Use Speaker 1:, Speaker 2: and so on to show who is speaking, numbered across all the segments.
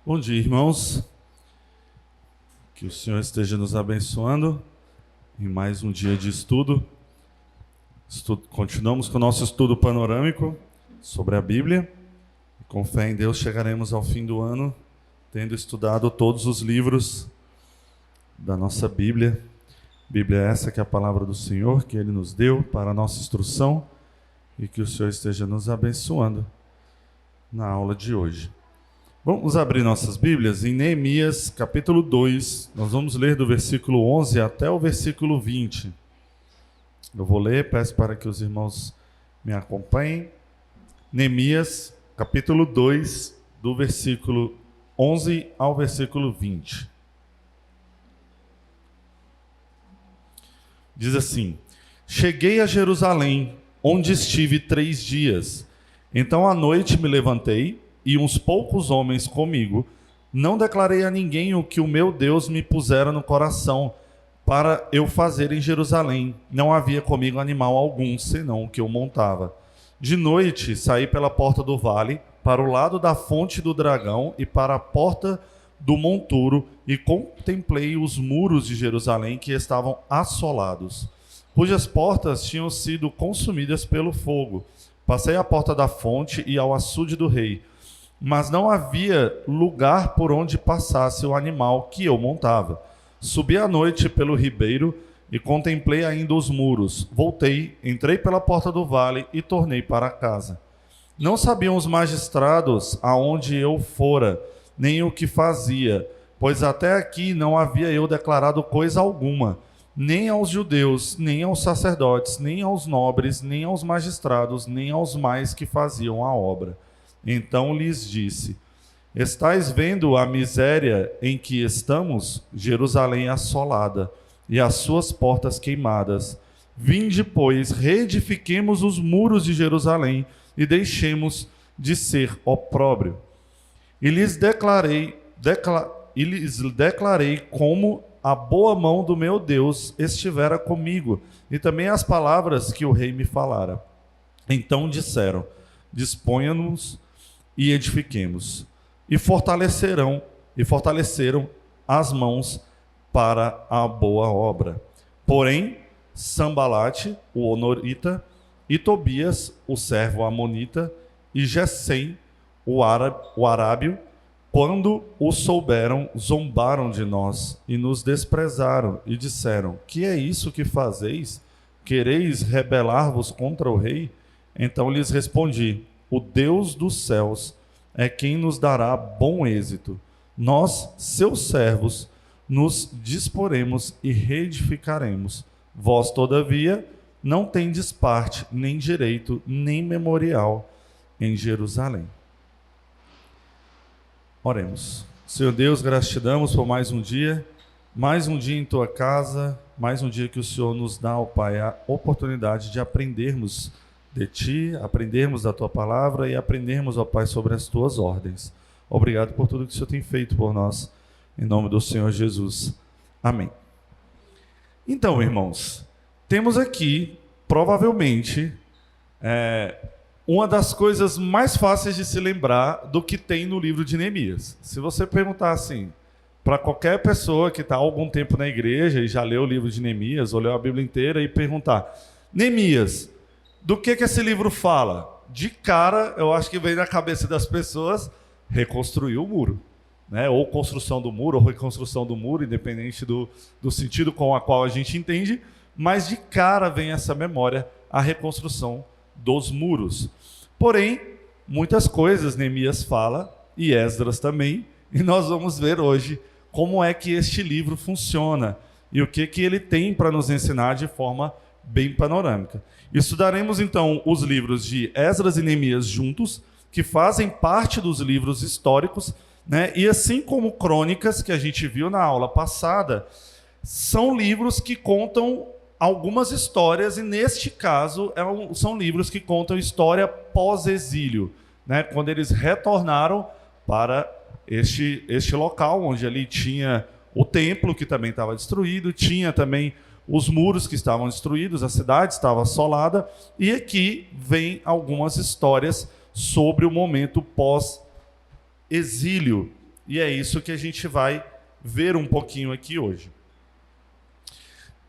Speaker 1: Bom dia, irmãos. Que o Senhor esteja nos abençoando em mais um dia de estudo. Continuamos com o nosso estudo panorâmico sobre a Bíblia. Com fé em Deus chegaremos ao fim do ano, tendo estudado todos os livros da nossa Bíblia. Bíblia essa que é a palavra do Senhor, que Ele nos deu para a nossa instrução, e que o Senhor esteja nos abençoando na aula de hoje. Vamos abrir nossas Bíblias em Neemias, capítulo 2. Nós vamos ler do versículo 11 até o versículo 20. Eu vou ler, peço para que os irmãos me acompanhem. Neemias, capítulo 2, do versículo 11 ao versículo 20. Diz assim: Cheguei a Jerusalém, onde estive 3 dias. Então à noite me levantei, e uns poucos homens comigo. Não declarei a ninguém o que o meu Deus me pusera no coração para eu fazer em Jerusalém. Não havia comigo animal algum, senão o que eu montava. De noite saí pela porta do vale, para o lado da fonte do dragão e para a porta do monturo, e contemplei os muros de Jerusalém que estavam assolados, cujas portas tinham sido consumidas pelo fogo. Passei à porta da fonte e ao açude do rei, mas não havia lugar por onde passasse o animal que eu montava. Subi à noite pelo ribeiro e contemplei ainda os muros. Voltei, entrei pela porta do vale e tornei para casa. Não sabiam os magistrados aonde eu fora, nem o que fazia, pois até aqui não havia eu declarado coisa alguma, nem aos judeus, nem aos sacerdotes, nem aos nobres, nem aos magistrados, nem aos mais que faziam a obra. Então lhes disse: Estais vendo a miséria em que estamos, Jerusalém assolada, e as suas portas queimadas. Vinde, pois, reedifiquemos os muros de Jerusalém, e deixemos de ser opróbrio. E lhes declarei como a boa mão do meu Deus estivera comigo, e também as palavras que o rei me falara. Então disseram: Disponha-nos e edifiquemos. E fortaleceram as mãos para a boa obra. Porém, Sambalate, o honorita, e Tobias, o servo amonita, e Gesem, o arábio, quando o souberam, zombaram de nós e nos desprezaram e disseram: Que é isso que fazeis? Quereis rebelar-vos contra o rei? Então lhes respondi: O Deus dos céus é quem nos dará bom êxito. Nós, seus servos, nos disporemos e reedificaremos. Vós, todavia, não tendes parte, nem direito, nem memorial em Jerusalém. Oremos. Senhor Deus, graças te damos por mais um dia em tua casa, mais um dia que o Senhor nos dá, ó Pai, a oportunidade de aprendermos de ti, aprendermos da tua palavra e aprendermos, ó Pai, sobre as tuas ordens. Obrigado por tudo que o Senhor tem feito por nós, em nome do Senhor Jesus. Amém. Então, irmãos, temos aqui, provavelmente, uma das coisas mais fáceis de se lembrar do que tem no livro de Neemias. Se você perguntar assim, para qualquer pessoa que está há algum tempo na igreja e já leu o livro de Neemias, ou leu a Bíblia inteira, e perguntar: Neemias, do que esse livro fala? De cara, eu acho que vem na cabeça das pessoas reconstruir o muro, né? Ou construção do muro, ou reconstrução do muro, independente do sentido com a qual a gente entende, mas de cara vem essa memória, a reconstrução dos muros. Porém, muitas coisas Neemias fala, e Esdras também, e nós vamos ver hoje como é que este livro funciona e o que ele tem para nos ensinar de forma bem panorâmica. Estudaremos então os livros de Esdras e Neemias juntos, que fazem parte dos livros históricos, né? E assim como Crônicas, que a gente viu na aula passada, são livros que contam algumas histórias, e neste caso são livros que contam história pós-exílio, né? Quando eles retornaram para este local, onde ali tinha o templo, que também estava destruído, tinha também os muros que estavam destruídos, a cidade estava assolada, e aqui vem algumas histórias sobre o momento pós-exílio E é isso que a gente vai ver um pouquinho aqui hoje.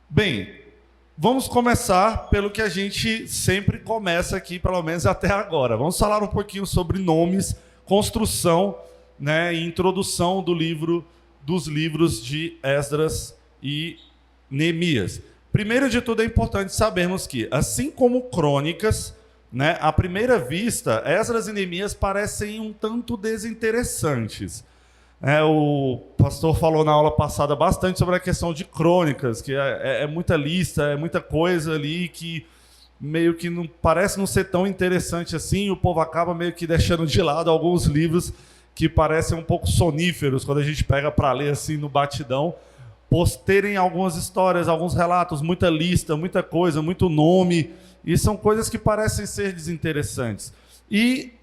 Speaker 1: Bem, vamos começar pelo que a gente sempre começa aqui, pelo menos até agora. Vamos falar um pouquinho sobre nomes, construção, né, e introdução dos livros de Esdras e Neemias. Primeiro de tudo, é importante sabermos que, assim como Crônicas, né, à primeira vista, Esdras e Neemias parecem um tanto desinteressantes. O pastor falou na aula passada bastante sobre a questão de crônicas, que é muita lista, é muita coisa ali que meio que não parece não ser tão interessante assim, o povo acaba meio que deixando de lado alguns livros que parecem um pouco soníferos quando a gente pega para ler assim no batidão, por terem algumas histórias, alguns relatos, muita lista, muita coisa, muito nome, e são coisas que parecem ser desinteressantes. E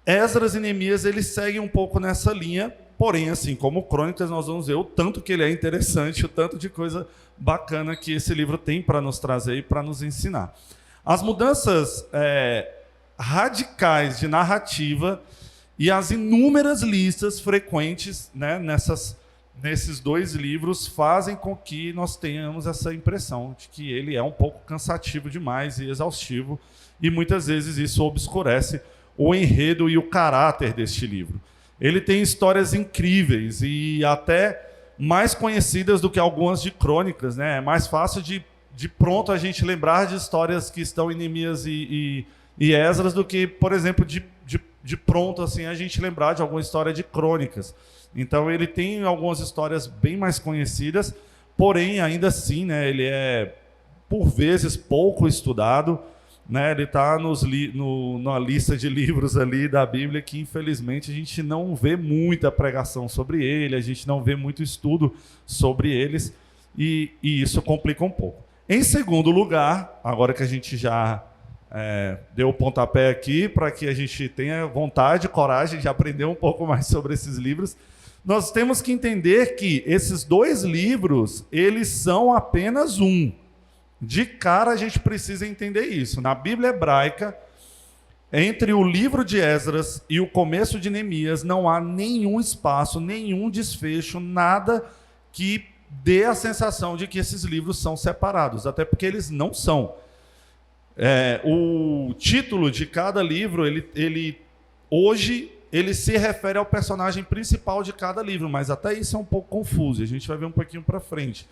Speaker 1: Esdras e Neemias, eles seguem um pouco nessa linha. Porém, assim como Crônicas, nós vamos ver o tanto que ele é interessante, o tanto de coisa bacana que esse livro tem para nos trazer e para nos ensinar. As mudanças radicais de narrativa e as inúmeras listas frequentes, né, nesses dois livros fazem com que nós tenhamos essa impressão de que ele é um pouco cansativo demais e exaustivo, e muitas vezes isso obscurece o enredo e o caráter deste livro. Ele tem histórias incríveis e até mais conhecidas do que algumas de Crônicas, né? É mais fácil de pronto a gente lembrar de histórias que estão em Neemias e Esdras do que, por exemplo, de pronto assim, a gente lembrar de alguma história de Crônicas. Então ele tem algumas histórias bem mais conhecidas, porém, ainda assim, né, ele é, por vezes, pouco estudado. Né, ele está na lista de livros ali da Bíblia que, infelizmente, a gente não vê muita pregação sobre ele, a gente não vê muito estudo sobre eles, e isso complica um pouco. Em segundo lugar, agora que a gente já deu o pontapé aqui, para que a gente tenha vontade e coragem de aprender um pouco mais sobre esses livros, nós temos que entender que esses dois livros, eles são apenas um. De cara, a gente precisa entender isso. Na Bíblia hebraica, entre o livro de Esdras e o começo de Neemias, não há nenhum espaço, nenhum desfecho, nada que dê a sensação de que esses livros são separados, até porque eles não são. O título de cada livro, hoje, ele se refere ao personagem principal de cada livro, mas até isso é um pouco confuso, a gente vai ver um pouquinho para frente.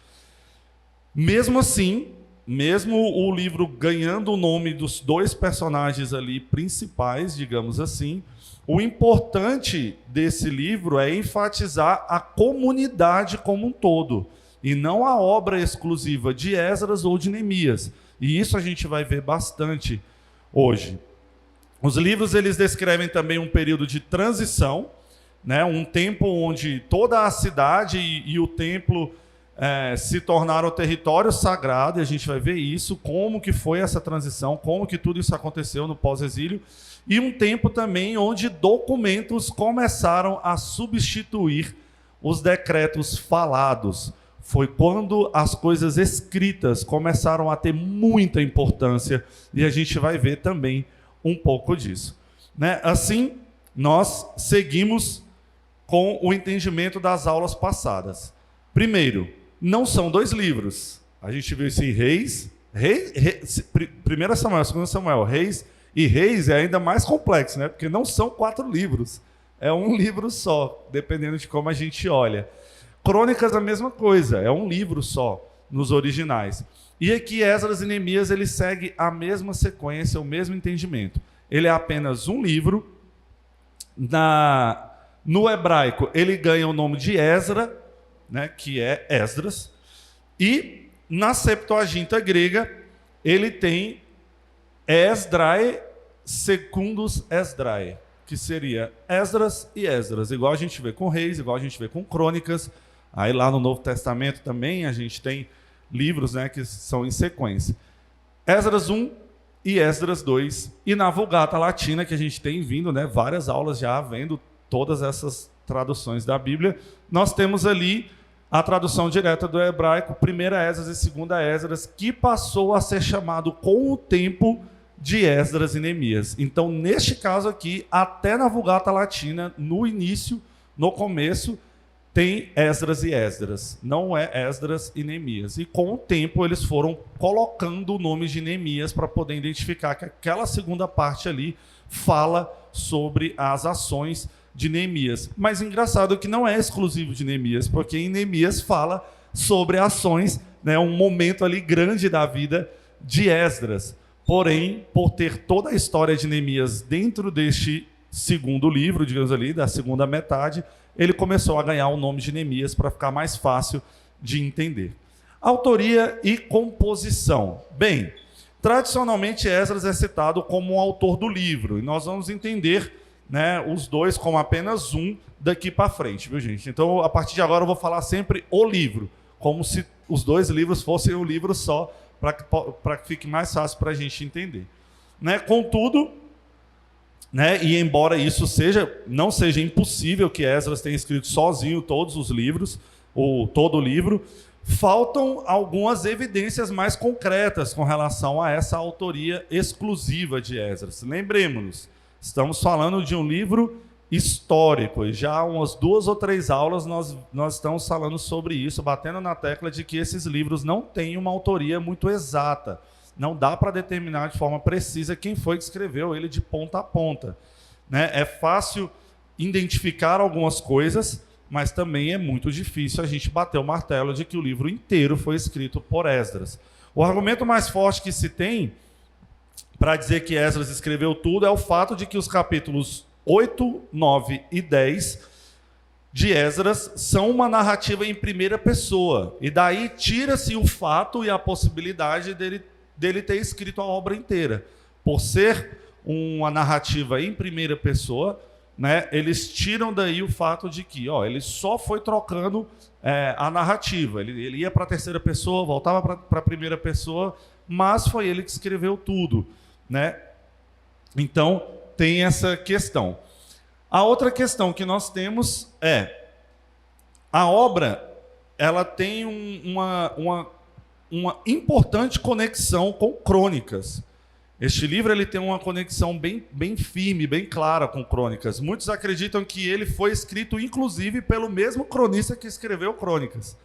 Speaker 1: Mesmo assim, mesmo o livro ganhando o nome dos dois personagens ali principais, digamos assim, o importante desse livro é enfatizar a comunidade como um todo, e não a obra exclusiva de Esdras ou de Neemias. E isso a gente vai ver bastante hoje. Os livros, eles descrevem também um período de transição, né, um tempo onde toda a cidade e o templo se tornaram território sagrado, e a gente vai ver isso, como que foi essa transição, como que tudo isso aconteceu no pós-exílio, e um tempo também onde documentos começaram a substituir os decretos falados. Foi quando as coisas escritas começaram a ter muita importância, e a gente vai ver também um pouco disso. Né? Assim, nós seguimos com o entendimento das aulas passadas. Primeiro, não são dois livros. A gente viu isso em Reis, 1 Samuel, 2 Samuel, Reis, e Reis é ainda mais complexo, né? Porque não são 4 livros. É um livro só, dependendo de como a gente olha. Crônicas, a mesma coisa, é um livro só, nos originais. E aqui, Esdras e Neemias, ele segue a mesma sequência, o mesmo entendimento. Ele é apenas um livro. No hebraico, ele ganha o nome de Ezra, né, que é Esdras, e na Septuaginta grega ele tem Esdrae secundus Esdrae, que seria Esdras e Esdras, igual a gente vê com Reis, igual a gente vê com Crônicas. Aí lá no Novo Testamento também a gente tem livros, né, que são em sequência. Esdras 1 e Esdras 2, e na Vulgata Latina, que a gente tem vindo, né, várias aulas já vendo todas essas traduções da Bíblia, nós temos ali a tradução direta do hebraico, 1 Esdras e 2 Esdras, que passou a ser chamado com o tempo de Esdras e Neemias. Então, neste caso aqui, até na Vulgata Latina, no início, No começo tem Esdras e Esdras, não é Esdras e Neemias. E com o tempo eles foram colocando o nome de Neemias para poder identificar que aquela segunda parte ali fala sobre as ações de Neemias. Mas engraçado que não é exclusivo de Neemias, porque em Neemias fala sobre ações, né, um momento ali grande da vida de Esdras. Porém, por ter toda a história de Neemias dentro deste segundo livro, digamos ali, da segunda metade, ele começou a ganhar o nome de Neemias para ficar mais fácil de entender. Autoria e composição. Bem, tradicionalmente Esdras é citado como o autor do livro, e nós vamos entender, né, os dois como apenas um daqui para frente, viu, gente? Então, a partir de agora eu vou falar sempre o livro, como se os dois livros fossem um livro só, para que fique mais fácil para a gente entender. Né? Contudo, né, e embora isso não seja impossível que Esdras tenha escrito sozinho todos os livros, ou todo o livro, faltam algumas evidências mais concretas com relação a essa autoria exclusiva de Esdras. Lembremos-nos, estamos falando de um livro histórico, e já há umas 2 ou 3 aulas nós estamos falando sobre isso, batendo na tecla de que esses livros não têm uma autoria muito exata. Não dá para determinar de forma precisa quem foi que escreveu ele de ponta a ponta. Né? É fácil identificar algumas coisas, mas também é muito difícil a gente bater o martelo de que o livro inteiro foi escrito por Esdras. O argumento mais forte que se tem para dizer que Esdras escreveu tudo é o fato de que os capítulos 8, 9 e 10 de Esdras são uma narrativa em primeira pessoa. E daí tira-se o fato e a possibilidade dele ter escrito a obra inteira. Por ser uma narrativa em primeira pessoa, né, eles tiram daí o fato de que ele só foi trocando a narrativa. Ele ia para a terceira pessoa, voltava para a primeira pessoa, mas foi ele que escreveu tudo. Né? Então, tem essa questão. A outra questão que nós temos é a obra, ela tem uma importante conexão com crônicas. Este livro ele tem uma conexão bem firme, bem clara com crônicas. Muitos acreditam que ele foi escrito, inclusive, pelo mesmo cronista que escreveu Crônicas.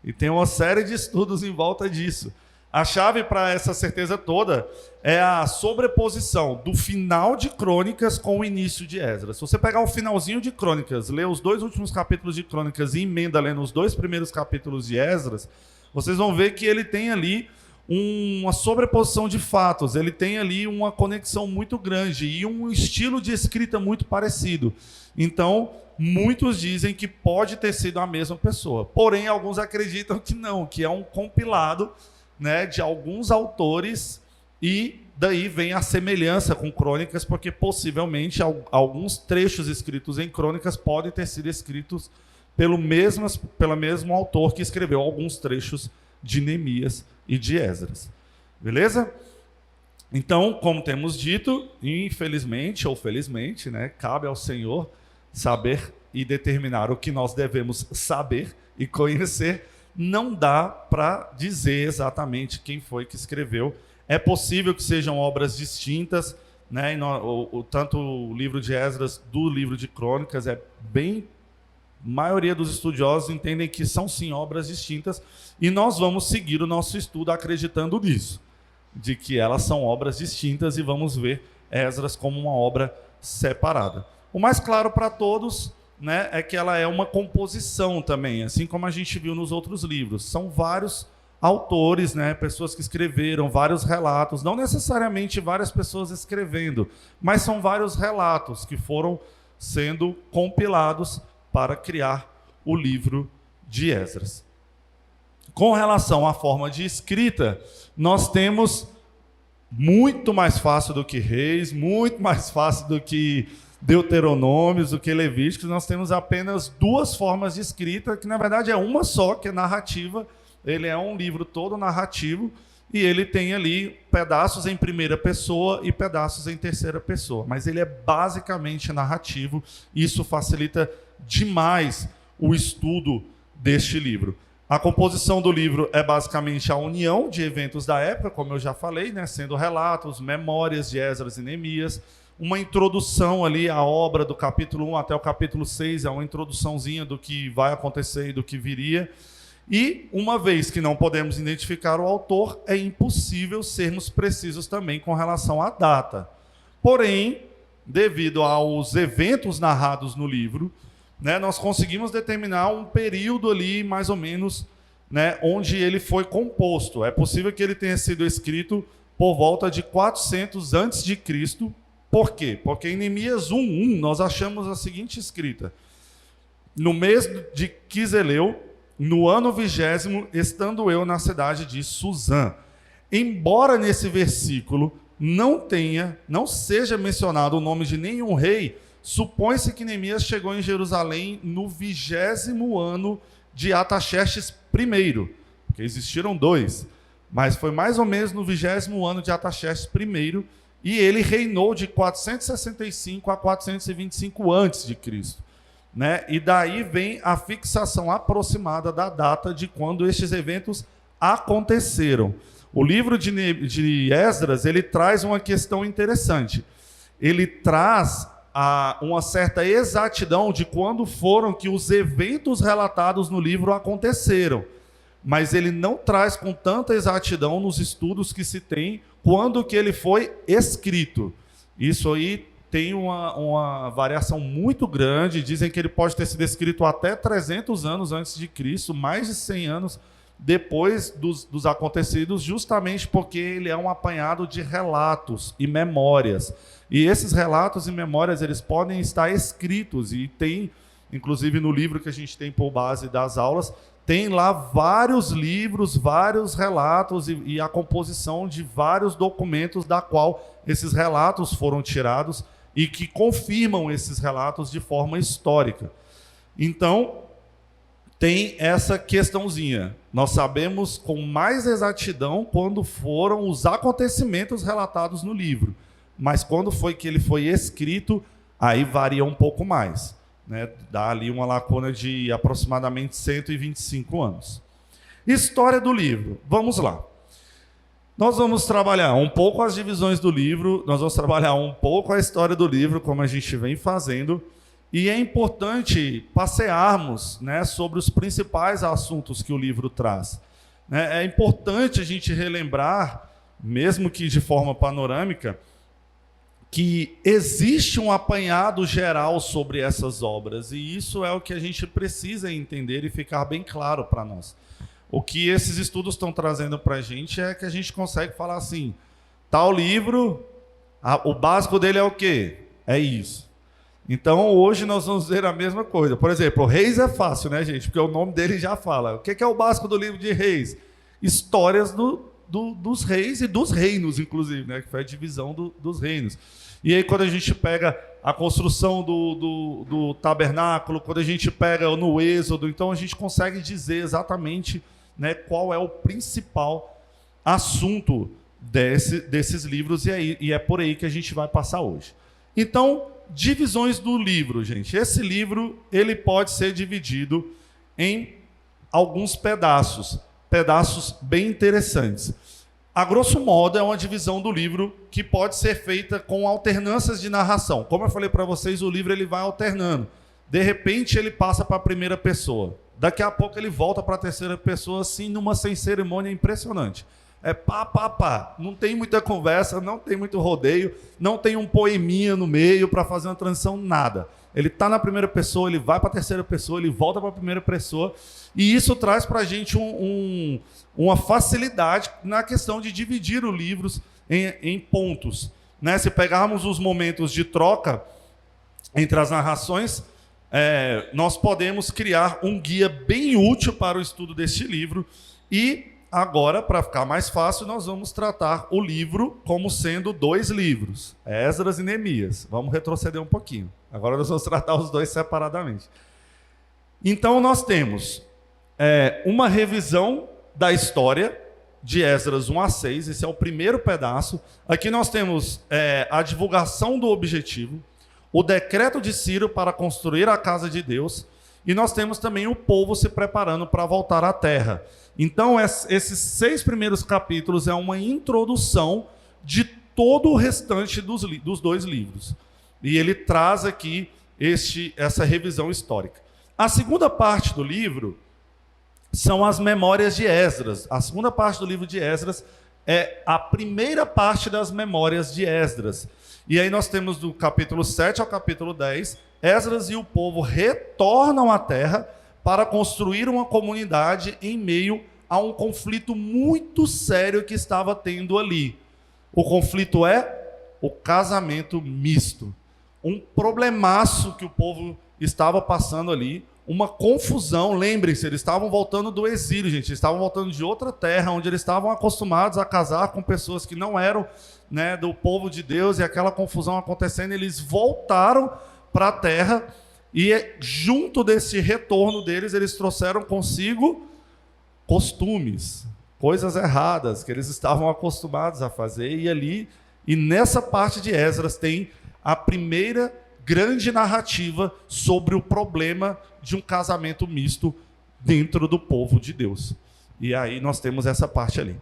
Speaker 1: E tem uma série de estudos em volta disso. A chave para essa certeza toda é a sobreposição do final de Crônicas com o início de Esdras. Se você pegar o finalzinho de Crônicas, ler os 2 últimos capítulos de Crônicas e emenda lendo os 2 primeiros capítulos de Esdras, vocês vão ver que ele tem ali uma sobreposição de fatos, ele tem ali uma conexão muito grande e um estilo de escrita muito parecido. Então, muitos dizem que pode ter sido a mesma pessoa. Porém, alguns acreditam que não, que é um compilado, né, de alguns autores, e daí vem a semelhança com Crônicas, porque possivelmente alguns trechos escritos em Crônicas podem ter sido escritos pelo mesmo autor que escreveu alguns trechos de Neemias e de Esdras. Beleza? Então, como temos dito, infelizmente ou felizmente, né, cabe ao Senhor saber e determinar o que nós devemos saber e conhecer. Não dá para dizer exatamente quem foi que escreveu. É possível que sejam obras distintas, né? Tanto o livro de Esdras do livro de Crônicas a maioria dos estudiosos entendem que são sim obras distintas, e nós vamos seguir o nosso estudo acreditando nisso, de que elas são obras distintas, e vamos ver Esdras como uma obra separada. O mais claro para todos, né, é que ela é uma composição também, assim como a gente viu nos outros livros. São vários autores, né, pessoas que escreveram vários relatos, não necessariamente várias pessoas escrevendo, mas são vários relatos que foram sendo compilados para criar o livro de Esdras. Com relação à forma de escrita, nós temos muito mais fácil do que Reis, muito mais fácil do que Deuteronômios, do que Levíticos. Nós temos apenas 2 formas de escrita, que na verdade é uma só, que é narrativa. Ele é um livro todo narrativo, e ele tem ali pedaços em primeira pessoa e pedaços em terceira pessoa. Mas ele é basicamente narrativo, e isso facilita demais o estudo deste livro. A composição do livro é basicamente a união de eventos da época, como eu já falei, né, sendo relatos, memórias de Esdras e Neemias. uma introdução ali à obra do capítulo 1 até o capítulo 6, é uma introduçãozinha do que vai acontecer e do que viria. E, uma vez que não podemos identificar o autor, é impossível sermos precisos também com relação à data. Porém, devido aos eventos narrados no livro, né, nós conseguimos determinar um período ali, mais ou menos, né, onde ele foi composto. É possível que ele tenha sido escrito por volta de 400 a.C. Por quê? Porque em Neemias 1:1 nós achamos a seguinte escrita: no mês de Quisleu, no ano 20º, estando eu na cidade de Suzã. Embora nesse versículo não seja mencionado o nome de nenhum rei, supõe-se que Neemias chegou em Jerusalém no 20º ano de Artaxerxes I, porque existiram 2, mas foi mais ou menos no 20º ano de Artaxerxes I, e ele reinou de 465 a 425 a.C., né? E daí vem a fixação aproximada da data de quando estes eventos aconteceram. O livro de Esdras, ele traz uma questão interessante. Ele traz uma certa exatidão de quando foram que os eventos relatados no livro aconteceram. Mas ele não traz com tanta exatidão nos estudos que se tem quando que ele foi escrito. Isso aí tem uma variação muito grande. Dizem que ele pode ter sido escrito até 300 anos antes de Cristo, mais de 100 anos depois dos acontecidos, justamente porque ele é um apanhado de relatos e memórias. E esses relatos e memórias, eles podem estar escritos, e tem, inclusive no livro que a gente tem por base das aulas, tem lá vários livros, vários relatos e a composição de vários documentos da qual esses relatos foram tirados e que confirmam esses relatos de forma histórica. Então, tem essa questãozinha. Nós sabemos com mais exatidão quando foram os acontecimentos relatados no livro, mas quando foi que ele foi escrito, aí varia um pouco mais, né? Dá ali uma lacuna de aproximadamente 125 anos. História do livro. Vamos lá. Nós vamos trabalhar um pouco as divisões do livro, nós vamos trabalhar um pouco a história do livro, como a gente vem fazendo. E é importante passearmos, né, sobre os principais assuntos que o livro traz. É importante a gente relembrar, mesmo que de forma panorâmica, que existe um apanhado geral sobre essas obras. E isso é o que a gente precisa entender e ficar bem claro para nós. O que esses estudos estão trazendo para a gente é que a gente consegue falar assim, tal livro, o básico dele é o quê? É isso. Então, hoje nós vamos ver a mesma coisa. Por exemplo, Reis é fácil, né, gente? Porque o nome dele já fala. O que é o básico do livro de Reis? Histórias dos reis e dos reinos, inclusive, né? Que foi a divisão dos reinos. E aí, quando a gente pega a construção do tabernáculo, quando a gente pega no Êxodo, então a gente consegue dizer exatamente, né, qual é o principal assunto desses livros, e é por aí que a gente vai passar hoje. Então, divisões do livro, gente. Esse livro, ele pode ser dividido em alguns pedaços bem interessantes. A grosso modo, é uma divisão do livro que pode ser feita com alternâncias de narração. Como eu falei para vocês, o livro ele vai alternando. De repente, ele passa para a primeira pessoa. Daqui a pouco, ele volta para a terceira pessoa, assim, numa sem cerimônia impressionante. É pá. Não tem muita conversa, não tem muito rodeio, não tem um poeminha no meio para fazer uma transição, nada. Ele está na primeira pessoa, ele vai para a terceira pessoa, ele volta para a primeira pessoa, e isso traz para a gente uma facilidade na questão de dividir os livros em pontos, né? Se pegarmos os momentos de troca entre as narrações, nós podemos criar um guia bem útil para o estudo deste livro. E agora, para ficar mais fácil, nós vamos tratar o livro como sendo 2 livros, Esdras e Neemias. Vamos retroceder um pouquinho. Agora nós vamos tratar os 2 separadamente. Então, nós temos uma revisão da história de Esdras 1 a 6, esse é o primeiro pedaço. Aqui nós temos a divulgação do objetivo, o decreto de Ciro para construir a casa de Deus, e nós temos também o povo se preparando para voltar à terra. Então, esses 6 primeiros capítulos é uma introdução de todo o restante dos dois livros. E ele traz aqui essa revisão histórica. A segunda parte do livro são as memórias de Esdras. A segunda parte do livro de Esdras é a primeira parte das memórias de Esdras. E aí nós temos do capítulo 7 ao capítulo 10, Esdras e o povo retornam à terra para construir uma comunidade em meio a um conflito muito sério que estava tendo ali. O conflito é o casamento misto. Um problemaço que o povo estava passando ali, uma confusão. Lembrem-se, eles estavam voltando do exílio, gente. Eles estavam voltando de outra terra, onde eles estavam acostumados a casar com pessoas que não eram, né, do povo de Deus, e aquela confusão acontecendo. Eles voltaram para a terra, e junto desse retorno deles, eles trouxeram consigo costumes, coisas erradas que eles estavam acostumados a fazer. E nessa parte de Esdras tem a primeira grande narrativa sobre o problema de um casamento misto dentro do povo de Deus. E aí nós temos essa parte ali.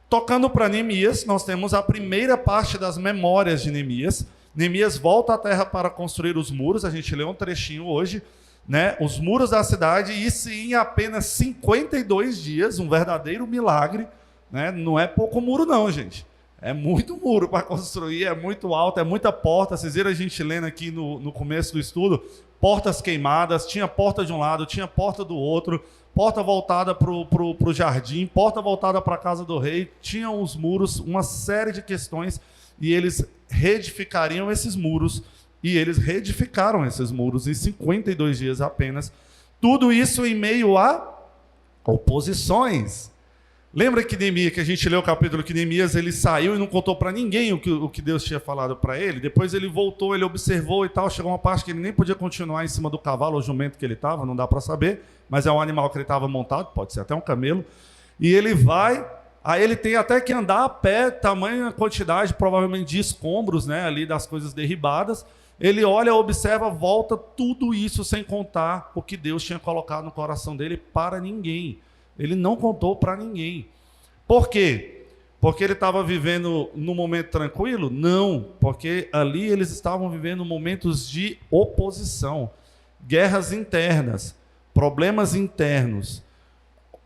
Speaker 1: Tocando para Neemias, nós temos a primeira parte das memórias de Neemias. Neemias volta à terra para construir os muros. A gente leu um trechinho hoje, né? Os muros da cidade, e isso em apenas 52 dias, um verdadeiro milagre, né? Não é pouco muro não, gente. É muito muro para construir, é muito alto, é muita porta. Vocês viram a gente lendo aqui no começo do estudo, portas queimadas, tinha porta de um lado, tinha porta do outro, porta voltada para o jardim, porta voltada para a casa do rei, tinham os muros, uma série de questões, e eles reedificariam esses muros, e eles reedificaram esses muros em 52 dias apenas. Tudo isso em meio a oposições. Lembra que Neemias, que a gente leu o capítulo que Neemias ele saiu e não contou para ninguém o que Deus tinha falado para ele? Depois ele voltou, ele observou e tal, chegou uma parte que ele nem podia continuar em cima do cavalo ou jumento que ele estava, não dá para saber, mas é um animal que ele estava montado, pode ser até um camelo, e ele vai, aí ele tem até que andar a pé, tamanha quantidade provavelmente de escombros, né, ali das coisas derribadas. Ele olha, observa, volta, tudo isso sem contar o que Deus tinha colocado no coração dele para ninguém. Ele não contou para ninguém. Por quê? Porque ele estava vivendo num momento tranquilo? Não, porque ali eles estavam vivendo momentos de oposição, guerras internas, problemas internos.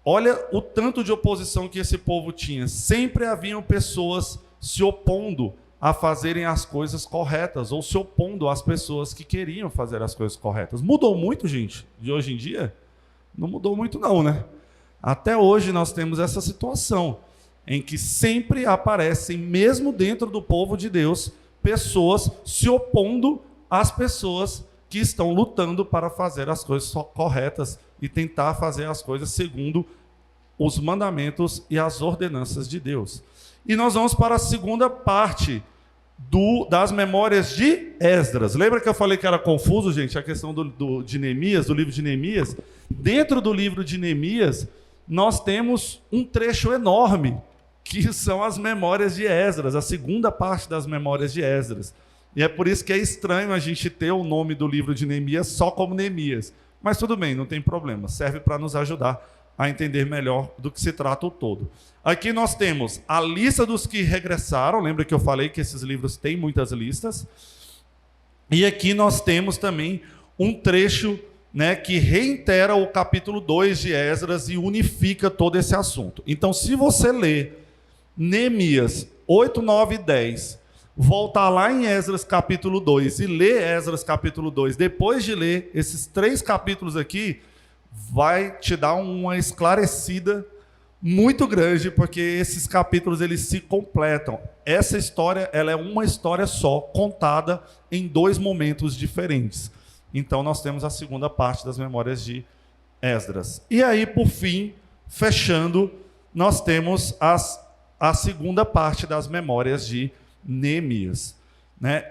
Speaker 1: Olha o tanto de oposição que esse povo tinha. Sempre haviam pessoas se opondo a fazerem as coisas corretas, ou se opondo às pessoas que queriam fazer as coisas corretas. Mudou muito, gente, de hoje em dia? Não mudou muito não, né? Até hoje nós temos essa situação, em que sempre aparecem, mesmo dentro do povo de Deus, pessoas se opondo às pessoas que estão lutando para fazer as coisas corretas e tentar fazer as coisas segundo os mandamentos e as ordenanças de Deus. E nós vamos para a segunda parte das memórias de Esdras. Lembra que eu falei que era confuso, gente, a questão de Neemias, do livro de Neemias? Dentro do livro de Neemias, nós temos um trecho enorme, que são as memórias de Esdras, a segunda parte das memórias de Esdras. E é por isso que é estranho a gente ter o nome do livro de Neemias só como Neemias. Mas tudo bem, não tem problema, serve para nos ajudar a entender melhor do que se trata o todo. Aqui nós temos a lista dos que regressaram, lembra que eu falei que esses livros têm muitas listas? E aqui nós temos também um trecho, né, que reitera o capítulo 2 de Esdras e unifica todo esse assunto. Então, se você ler Neemias 8, 9 e 10, voltar lá em Esdras capítulo 2 e ler Esdras capítulo 2, depois de ler esses 3 capítulos aqui, vai te dar uma esclarecida muito grande, porque esses capítulos eles se completam. Essa história ela é uma história só, contada em 2 momentos diferentes. Então, nós temos a segunda parte das memórias de Esdras. E aí, por fim, fechando, nós temos a segunda parte das memórias de Neemias. Né?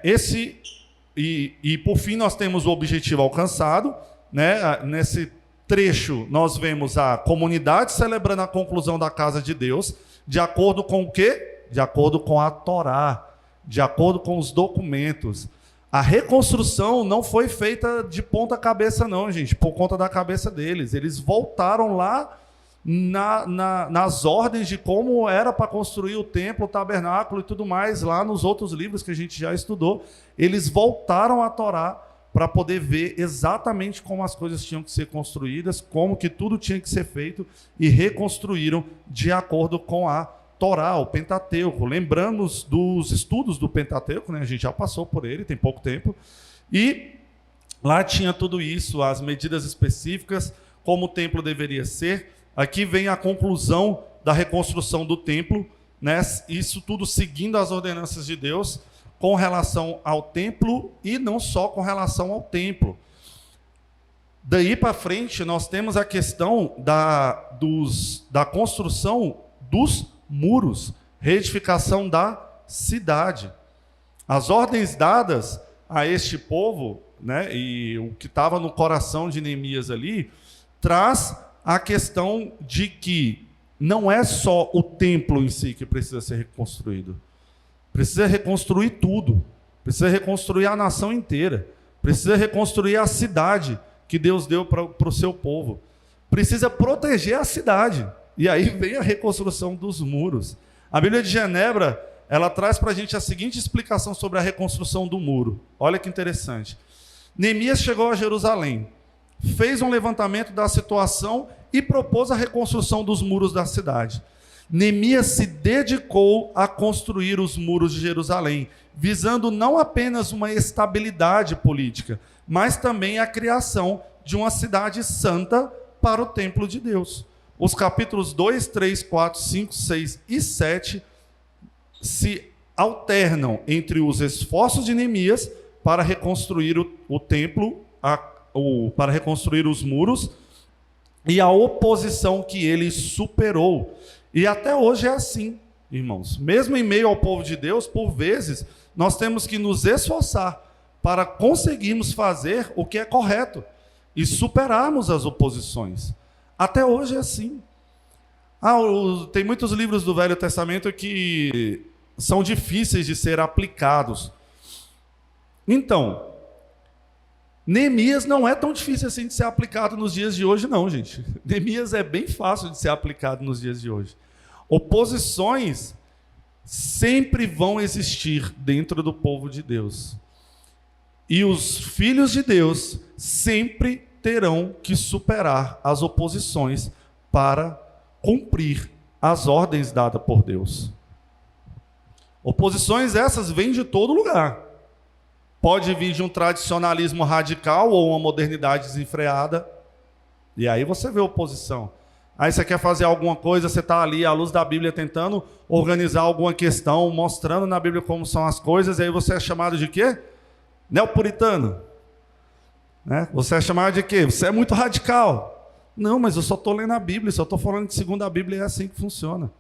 Speaker 1: E, por fim, nós temos o objetivo alcançado. Né? Nesse trecho, nós vemos a comunidade celebrando a conclusão da casa de Deus, de acordo com o quê? De acordo com a Torá, de acordo com os documentos. A reconstrução não foi feita de ponta cabeça não, gente, por conta da cabeça deles. Eles voltaram lá nas ordens de como era para construir o templo, o tabernáculo e tudo mais, lá nos outros livros que a gente já estudou. Eles voltaram à Torá para poder ver exatamente como as coisas tinham que ser construídas, como que tudo tinha que ser feito, e reconstruíram de acordo com a Torá, o Pentateuco. Lembramos dos estudos do Pentateuco, né? A gente já passou por ele, tem pouco tempo, e lá tinha tudo isso, as medidas específicas, como o templo deveria ser. Aqui vem a conclusão da reconstrução do templo, né? Isso tudo seguindo as ordenanças de Deus com relação ao templo, e não só com relação ao templo. Daí para frente, nós temos a questão da construção dos muros, reedificação da cidade. As ordens dadas a este povo, né, e o que estava no coração de Neemias ali, traz a questão de que não é só o templo em si que precisa ser reconstruído. Precisa reconstruir tudo. Precisa reconstruir a nação inteira. Precisa reconstruir a cidade que Deus deu para o seu povo. Precisa proteger a cidade. E aí vem a reconstrução dos muros. A Bíblia de Genebra, ela traz para a gente a seguinte explicação sobre a reconstrução do muro. Olha que interessante. Neemias chegou a Jerusalém, fez um levantamento da situação e propôs a reconstrução dos muros da cidade. Neemias se dedicou a construir os muros de Jerusalém, visando não apenas uma estabilidade política, mas também a criação de uma cidade santa para o templo de Deus. Os capítulos 2, 3, 4, 5, 6 e 7 se alternam entre os esforços de Neemias para reconstruir o templo, para reconstruir os muros, e a oposição que ele superou. E até hoje é assim, irmãos. Mesmo em meio ao povo de Deus, por vezes, nós temos que nos esforçar para conseguirmos fazer o que é correto e superarmos as oposições. Até hoje é assim. Tem muitos livros do Velho Testamento que são difíceis de ser aplicados. Então, Neemias não é tão difícil assim de ser aplicado nos dias de hoje, não, gente. Neemias é bem fácil de ser aplicado nos dias de hoje. Oposições sempre vão existir dentro do povo de Deus. E os filhos de Deus sempre terão que superar as oposições para cumprir as ordens dadas por Deus. Oposições essas vêm de todo lugar. Pode vir de um tradicionalismo radical ou uma modernidade desenfreada. E aí você vê oposição. Aí você quer fazer alguma coisa, você está ali à luz da Bíblia tentando organizar alguma questão, mostrando na Bíblia como são as coisas, e aí você é chamado de quê? Neopuritano. Né? Você é chamado de quê? Você é muito radical. Não, mas eu só estou lendo a Bíblia, só estou falando que segundo a Bíblia é assim que funciona.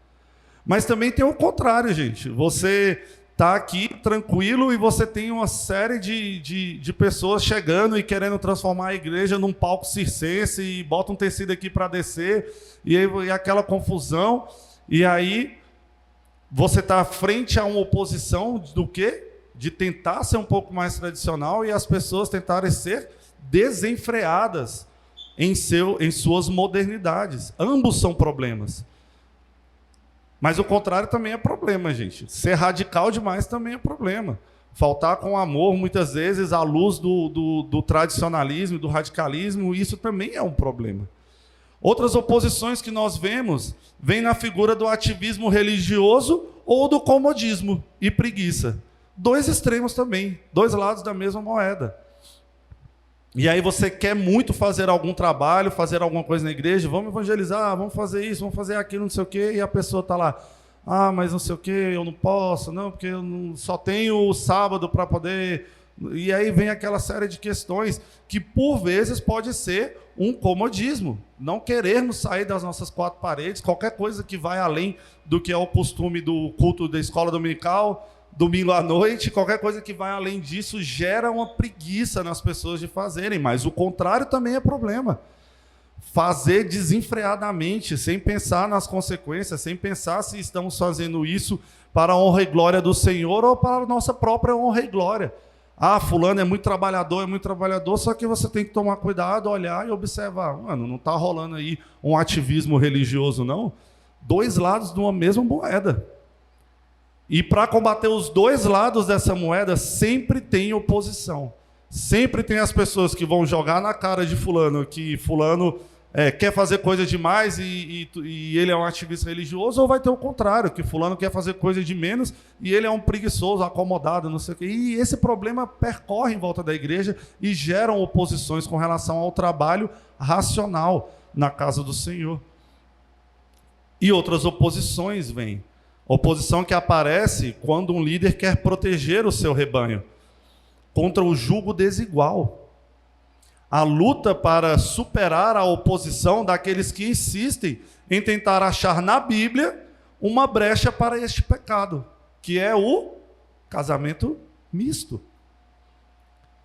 Speaker 1: Mas também tem o contrário, gente. Você está aqui tranquilo e você tem uma série de pessoas chegando e querendo transformar a igreja num palco circense e bota um tecido aqui para descer e aquela confusão. E aí você está frente a uma oposição do quê? De tentar ser um pouco mais tradicional e as pessoas tentarem ser desenfreadas em suas modernidades. Ambos são problemas. Mas o contrário também é problema, gente. Ser radical demais também é problema. Faltar com amor, muitas vezes, à luz do tradicionalismo, do radicalismo, isso também é um problema. Outras oposições que nós vemos, vêm na figura do ativismo religioso ou do comodismo e preguiça. Dois extremos também, dois lados da mesma moeda. E aí você quer muito fazer algum trabalho, fazer alguma coisa na igreja, vamos evangelizar, vamos fazer isso, vamos fazer aquilo, não sei o quê, e a pessoa está lá, mas não sei o quê, eu não posso, não, porque eu só tenho o sábado para poder... E aí vem aquela série de questões que, por vezes, pode ser um comodismo. Não querermos sair das nossas quatro paredes, qualquer coisa que vai além do que é o costume do culto da escola dominical, domingo à noite, qualquer coisa que vai além disso gera uma preguiça nas pessoas de fazerem, mas o contrário também é problema. Fazer desenfreadamente, sem pensar nas consequências, sem pensar se estamos fazendo isso para a honra e glória do Senhor ou para a nossa própria honra e glória. Ah, fulano é muito trabalhador, só que você tem que tomar cuidado, olhar e observar. Mano, não está rolando aí um ativismo religioso, não. Dois lados de uma mesma moeda. E para combater os dois lados dessa moeda, sempre tem oposição. Sempre tem as pessoas que vão jogar na cara de fulano, que fulano quer fazer coisa demais e ele é um ativista religioso, ou vai ter o contrário, que fulano quer fazer coisa de menos e ele é um preguiçoso, acomodado, não sei o quê. E esse problema percorre em volta da igreja e geram oposições com relação ao trabalho racional na casa do Senhor. E outras oposições vêm. Oposição que aparece quando um líder quer proteger o seu rebanho contra o jugo desigual. A luta para superar a oposição daqueles que insistem em tentar achar na Bíblia uma brecha para este pecado, que é o casamento misto.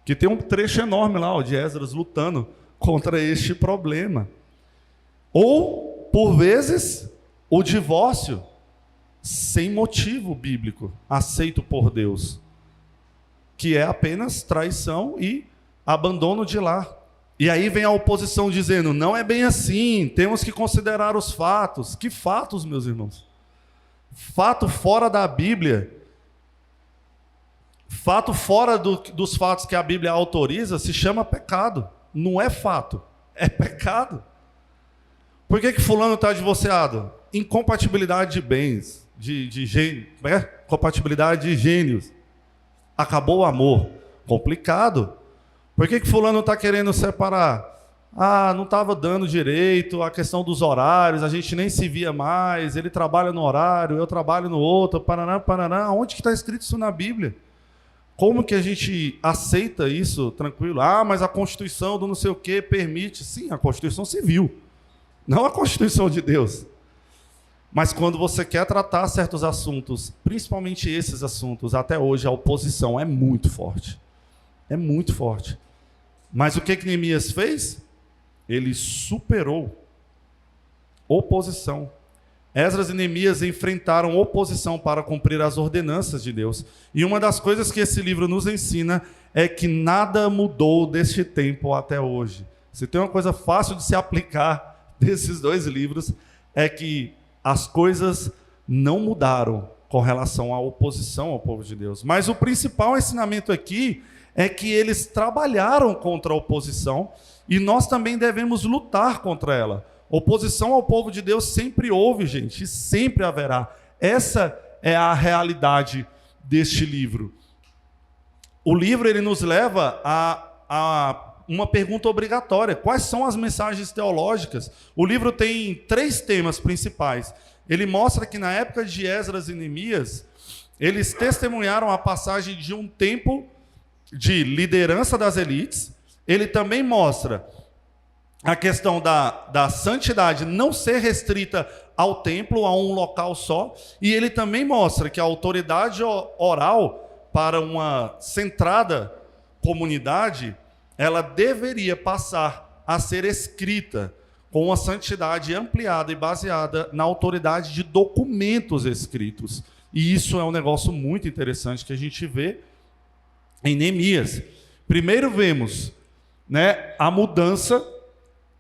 Speaker 1: Que tem um trecho enorme lá, de Esdras lutando contra este problema. Ou, por vezes, o divórcio sem motivo bíblico, aceito por Deus, que é apenas traição e abandono de lar. E aí vem a oposição dizendo, não é bem assim, temos que considerar os fatos. Que fatos, meus irmãos? Fato fora da Bíblia, fato fora dos fatos que a Bíblia autoriza, se chama pecado. Não é fato, é pecado. Por que fulano está divorciado? Incompatibilidade de bens, compatibilidade de gênios. Acabou o amor. Complicado. Por que fulano está querendo separar? Ah, não estava dando direito, a questão dos horários, a gente nem se via mais, ele trabalha no horário, eu trabalho no outro, paraná. Onde que está escrito isso na Bíblia? Como que a gente aceita isso tranquilo? Ah, mas a Constituição do não sei o quê permite. Sim, a Constituição Civil, não a Constituição de Deus. Mas quando você quer tratar certos assuntos, principalmente esses assuntos, até hoje a oposição é muito forte. É muito forte. Mas o que Neemias fez? Ele superou oposição. Esdras e Neemias enfrentaram oposição para cumprir as ordenanças de Deus. E uma das coisas que esse livro nos ensina é que nada mudou deste tempo até hoje. Se tem uma coisa fácil de se aplicar desses dois livros, é que as coisas não mudaram com relação à oposição ao povo de Deus. Mas o principal ensinamento aqui é que eles trabalharam contra a oposição e nós também devemos lutar contra ela. Oposição ao povo de Deus sempre houve, gente, e sempre haverá. Essa é a realidade deste livro. O livro ele nos leva a uma pergunta obrigatória. Quais são as mensagens teológicas? O livro tem 3 temas principais. Ele mostra que na época de Esdras e Neemias, eles testemunharam a passagem de um tempo de liderança das elites. Ele também mostra a questão da santidade não ser restrita ao templo, a um local só. E ele também mostra que a autoridade oral para uma centrada comunidade, ela deveria passar a ser escrita com uma santidade ampliada e baseada na autoridade de documentos escritos. E isso é um negócio muito interessante que a gente vê em Neemias. Primeiro vemos, a mudança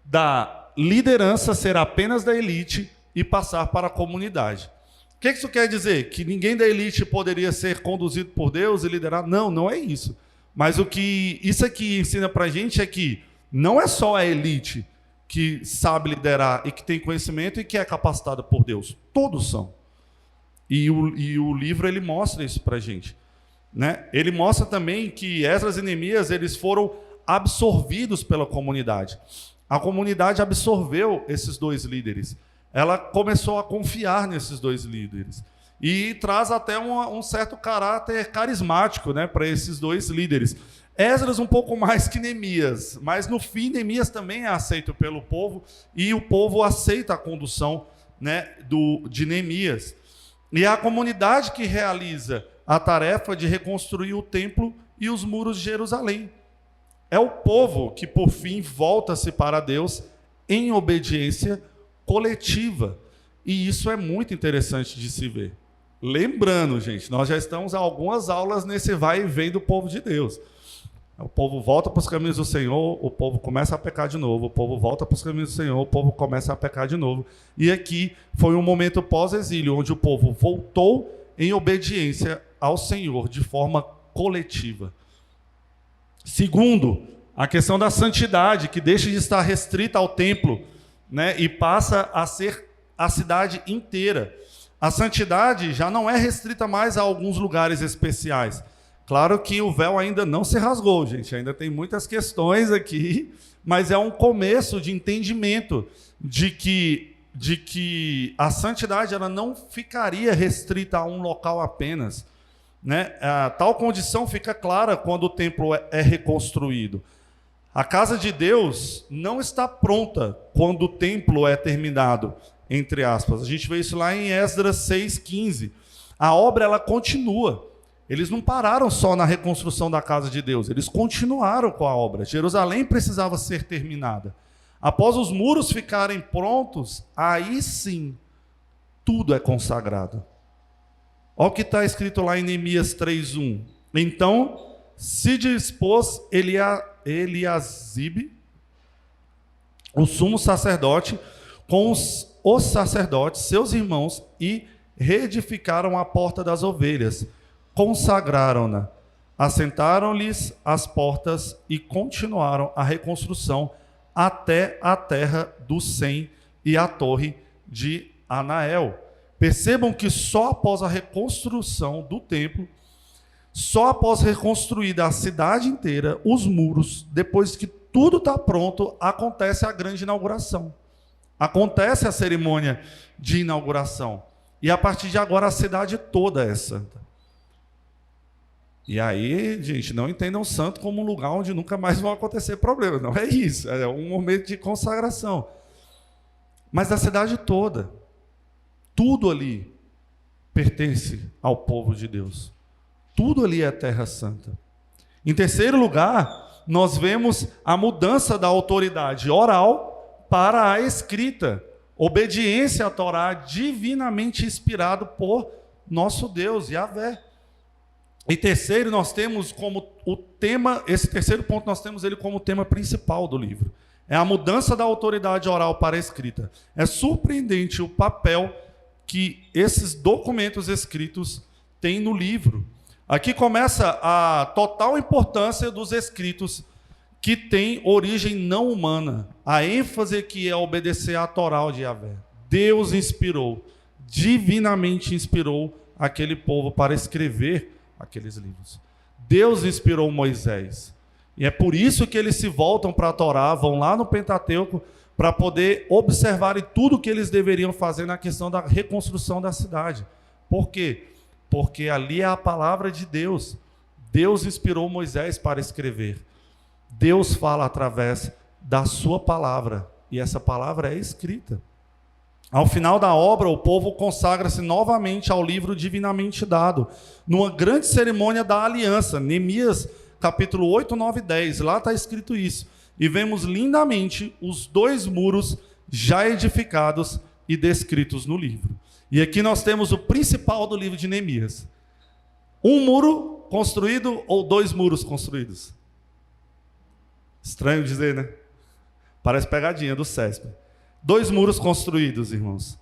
Speaker 1: da liderança ser apenas da elite e passar para a comunidade. O que isso quer dizer? Que ninguém da elite poderia ser conduzido por Deus e liderado? Não, não é isso. Mas o que isso aqui ensina para a gente é que não é só a elite que sabe liderar e que tem conhecimento e que é capacitada por Deus. Todos são. E o livro ele mostra isso para a gente. Ele mostra também que Esdras e Neemias eles foram absorvidos pela comunidade. A comunidade absorveu esses 2 líderes. Ela começou a confiar nesses 2 líderes. E traz até um certo caráter carismático para esses 2 líderes. Esdras um pouco mais que Neemias, mas no fim Neemias também é aceito pelo povo e o povo aceita a condução de Neemias. E é a comunidade que realiza a tarefa de reconstruir o templo e os muros de Jerusalém. É o povo que, por fim, volta-se para Deus em obediência coletiva. E isso é muito interessante de se ver. Lembrando, gente, nós já estamos há algumas aulas nesse vai e vem do povo de Deus. O povo volta para os caminhos do Senhor, o povo começa a pecar de novo, o povo volta para os caminhos do Senhor, o povo começa a pecar de novo. E aqui foi um momento pós-exílio, onde o povo voltou em obediência ao Senhor de forma coletiva. Segundo, a questão da santidade, que deixa de estar restrita ao templo, né, e passa a ser a cidade inteira. A santidade já não é restrita mais a alguns lugares especiais. Claro que o véu ainda não se rasgou, gente. Ainda tem muitas questões aqui, mas é um começo de entendimento de que a santidade ela não ficaria restrita a um local apenas, né? A tal condição fica clara quando o templo é reconstruído. A casa de Deus não está pronta quando o templo é terminado, entre aspas. A gente vê isso lá em Esdras 6:15. A obra ela continua. Eles não pararam só na reconstrução da casa de Deus, eles continuaram com a obra. Jerusalém precisava ser terminada. Após os muros ficarem prontos, aí sim, tudo é consagrado. Olha o que está escrito lá em Neemias 3:1. Então, se dispôs Eliasibe, o sumo sacerdote, com os sacerdotes, seus irmãos, e reedificaram a porta das ovelhas. Consagraram-na, assentaram-lhes as portas e continuaram a reconstrução até a terra do Sem e a torre de Anael. Percebam que só após a reconstrução do templo, só após reconstruída a cidade inteira, os muros, depois que tudo está pronto, acontece a grande inauguração. Acontece a cerimônia de inauguração. E a partir de agora a cidade toda é santa. E aí, gente, não entendam o santo como um lugar onde nunca mais vão acontecer problemas. Não é isso, é um momento de consagração. Mas a cidade toda, tudo ali pertence ao povo de Deus. Tudo ali é terra santa. Em terceiro lugar, nós vemos a mudança da autoridade oral para a escrita. Obediência à Torá, divinamente inspirado por nosso Deus, Yahvé. E terceiro, nós temos como o tema, esse terceiro ponto nós temos ele como tema principal do livro. É a mudança da autoridade oral para a escrita. É surpreendente o papel que esses documentos escritos têm no livro. Aqui começa a total importância dos escritos que têm origem não humana. A ênfase que é obedecer à Torá de Yahvé. Deus inspirou, divinamente inspirou aquele povo para escrever aqueles livros. Deus inspirou Moisés. E é por isso que eles se voltam para a Torá, vão lá no Pentateuco, para poder observarem tudo o que eles deveriam fazer na questão da reconstrução da cidade. Por quê? Porque ali é a palavra de Deus. Deus inspirou Moisés para escrever. Deus fala através da sua palavra. E essa palavra é escrita. Ao final da obra, o povo consagra-se novamente ao livro divinamente dado, numa grande cerimônia da aliança. Neemias, capítulo 8, 9 e 10. Lá está escrito isso. E vemos lindamente os 2 muros já edificados e descritos no livro. E aqui nós temos o principal do livro de Neemias. 1 muro construído ou 2 muros construídos? Estranho dizer, né? Parece pegadinha do CESP. 2 muros construídos, irmãos.